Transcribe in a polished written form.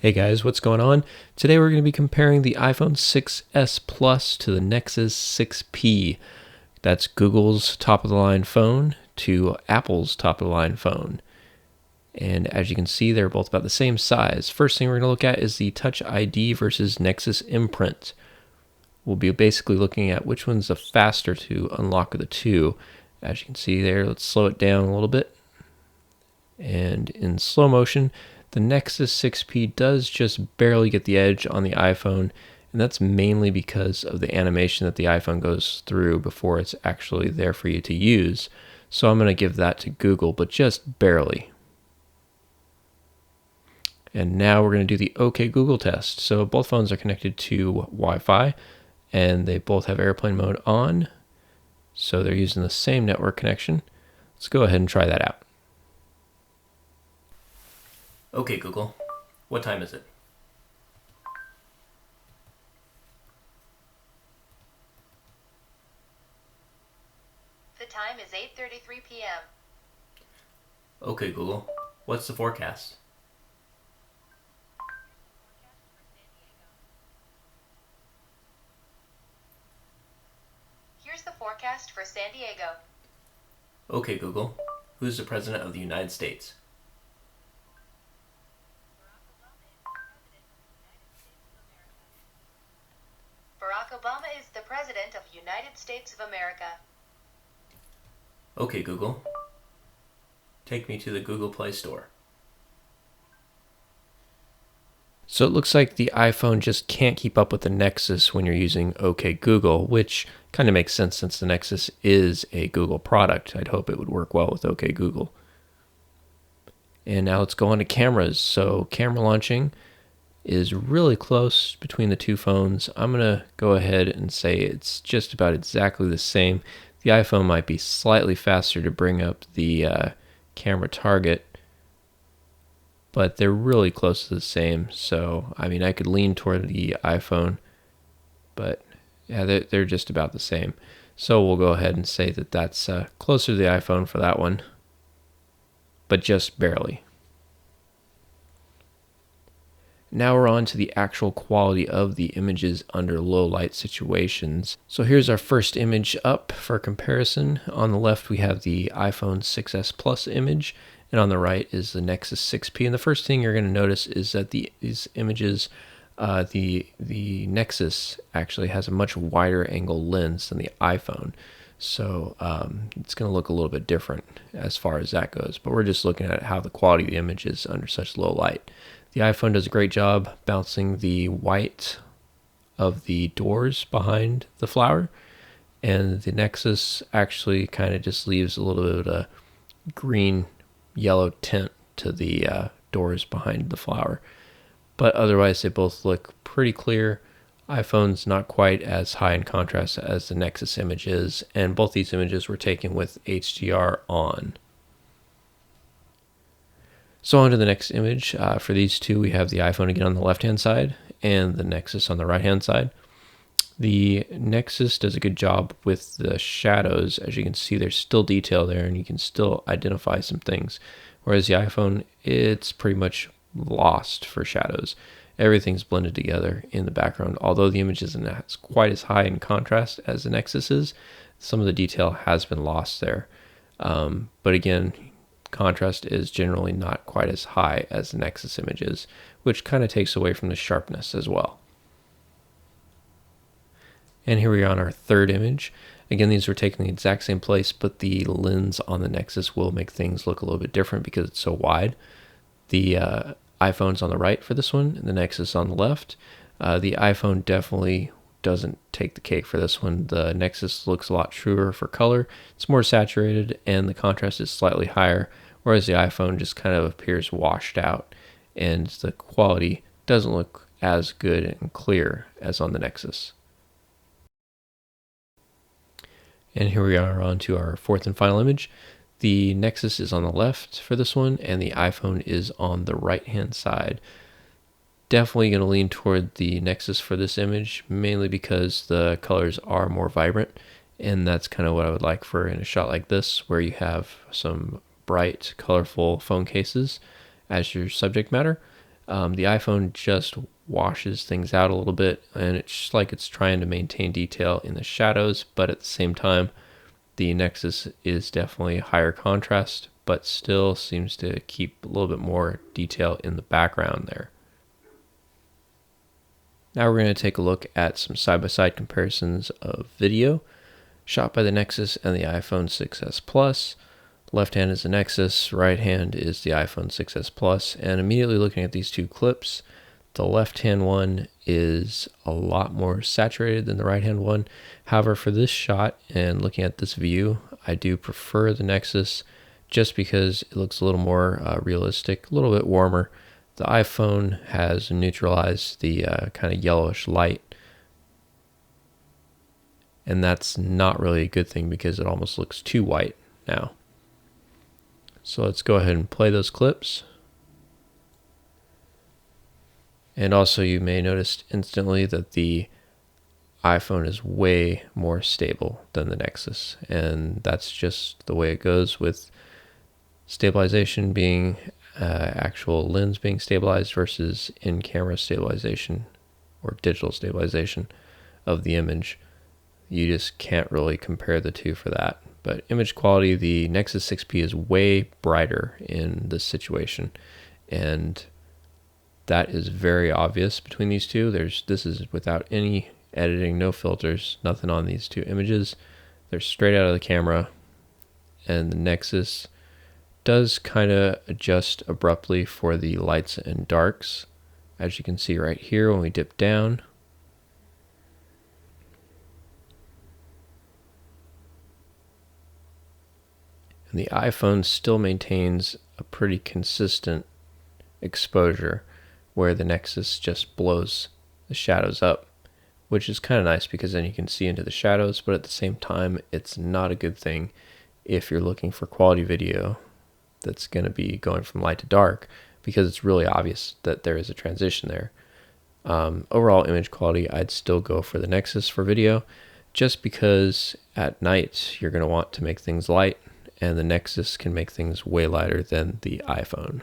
Hey guys, what's going on? Today we're going to be comparing the iPhone 6s Plus to the Nexus 6P. That's Google's top-of-the-line phone to Apple's top-of-the-line phone. And as you can see, they're both about the same size. First thing we're going to look at is the Touch ID versus Nexus Imprint. We'll be basically looking at which one's the faster to unlock of the two. As you can see there, let's slow it down a little bit. And in slow motion, the Nexus 6P does just barely get the edge on the iPhone, and that's mainly because of the animation that the iPhone goes through before it's actually there for you to use. So I'm going to give that to Google, but just barely. And now we're going to do the OK Google test. So both phones are connected to Wi-Fi, and they both have airplane mode on. So they're using the same network connection. Let's go ahead and try that out. Okay, Google, what time is it? The time is 8:33 p.m. Okay, Google, what's the forecast? Here's the forecast for San Diego. Okay, Google, who's the President of the United States? Barack Obama is the President of the United States of America. Okay, Google, take me to the Google Play Store. So it looks like the iPhone just can't keep up with the Nexus when you're using OK Google, which kind of makes sense since the Nexus is a Google product. I'd hope it would work well with OK Google. And now let's go on to cameras. So camera launching is really close between the two phones. I'm going to go ahead and say it's just about exactly the same. The iPhone might be slightly faster to bring up the camera target, but they're really close to the same. So, I mean, I could lean toward the iPhone, but yeah, they're just about the same. So we'll go ahead and say that that's closer to the iPhone for that one, but just barely. Now we're on to the actual quality of the images under low light situations. So here's our first image up for comparison. On the left we have the iPhone 6s Plus image, and on the right is the Nexus 6P. And the first thing you're going to notice is that these images, the Nexus actually has a much wider angle lens than the iPhone. So it's going to look a little bit different as far as that goes. But we're just looking at how the quality of the image is under such low light. The iPhone does a great job bouncing the white of the doors behind the flower, and the Nexus actually kind of just leaves a little bit of a green-yellow tint to the doors behind the flower. But otherwise, they both look pretty clear. iPhone's not quite as high in contrast as the Nexus image is, and both these images were taken with HDR on. So on to the next image. For these two, we have the iPhone again on the left-hand side and the Nexus on the right-hand side. The Nexus does a good job with the shadows. As you can see, there's still detail there and you can still identify some things. Whereas the iPhone, it's pretty much lost for shadows. Everything's blended together in the background. Although the image isn't quite as high in contrast as the Nexus is, some of the detail has been lost there. But again, contrast is generally not quite as high as the Nexus images, which kind of takes away from the sharpness as well. And here we are on our third image. Again, these were taken in the exact same place, but the lens on the Nexus will make things look a little bit different because it's so wide. The iPhone's on the right for this one, and the Nexus on the left. The iPhone definitely doesn't take the cake for this one. The Nexus looks a lot truer for color. It's more saturated, and the contrast is slightly higher, whereas the iPhone just kind of appears washed out, and the quality doesn't look as good and clear as on the Nexus. And here we are on to our fourth and final image. The Nexus is on the left for this one, and the iPhone is on the right-hand side. Definitely going to lean toward the Nexus for this image, mainly because the colors are more vibrant, and that's kind of what I would like for in a shot like this, where you have some bright, colorful phone cases as your subject matter. The iPhone just washes things out a little bit, and it's just like it's trying to maintain detail in the shadows, but at the same time, the Nexus is definitely higher contrast, but still seems to keep a little bit more detail in the background there. Now we're going to take a look at some side-by-side comparisons of video shot by the Nexus and the iPhone 6s Plus. Left hand is the Nexus, right hand is the iPhone 6s Plus, and immediately looking at these two clips, the left hand one is a lot more saturated than the right hand one. However, for this shot and looking at this view, I do prefer the Nexus just because it looks a little more realistic, a little bit warmer. The iPhone has neutralized the kind of yellowish light, and that's not really a good thing because it almost looks too white now. So let's go ahead and play those clips. And also you may notice instantly that the iPhone is way more stable than the Nexus, and that's just the way it goes with stabilization being actual lens being stabilized versus in-camera stabilization or digital stabilization of the image. You just can't really compare the two for that. But image quality, the Nexus 6P is way brighter in this situation, and that is very obvious between these two. This is without any editing, no filters, nothing on these two images. They're straight out of the camera, and the Nexus does kind of adjust abruptly for the lights and darks, as you can see right here when we dip down. And the iPhone still maintains a pretty consistent exposure, where the Nexus just blows the shadows up, which is kind of nice because then you can see into the shadows, but at the same time, it's not a good thing if you're looking for quality video that's going to be going from light to dark, because it's really obvious that there is a transition there. Overall image quality, I'd still go for the Nexus for video, just because at night you're going to want to make things light, and the Nexus can make things way lighter than the iPhone.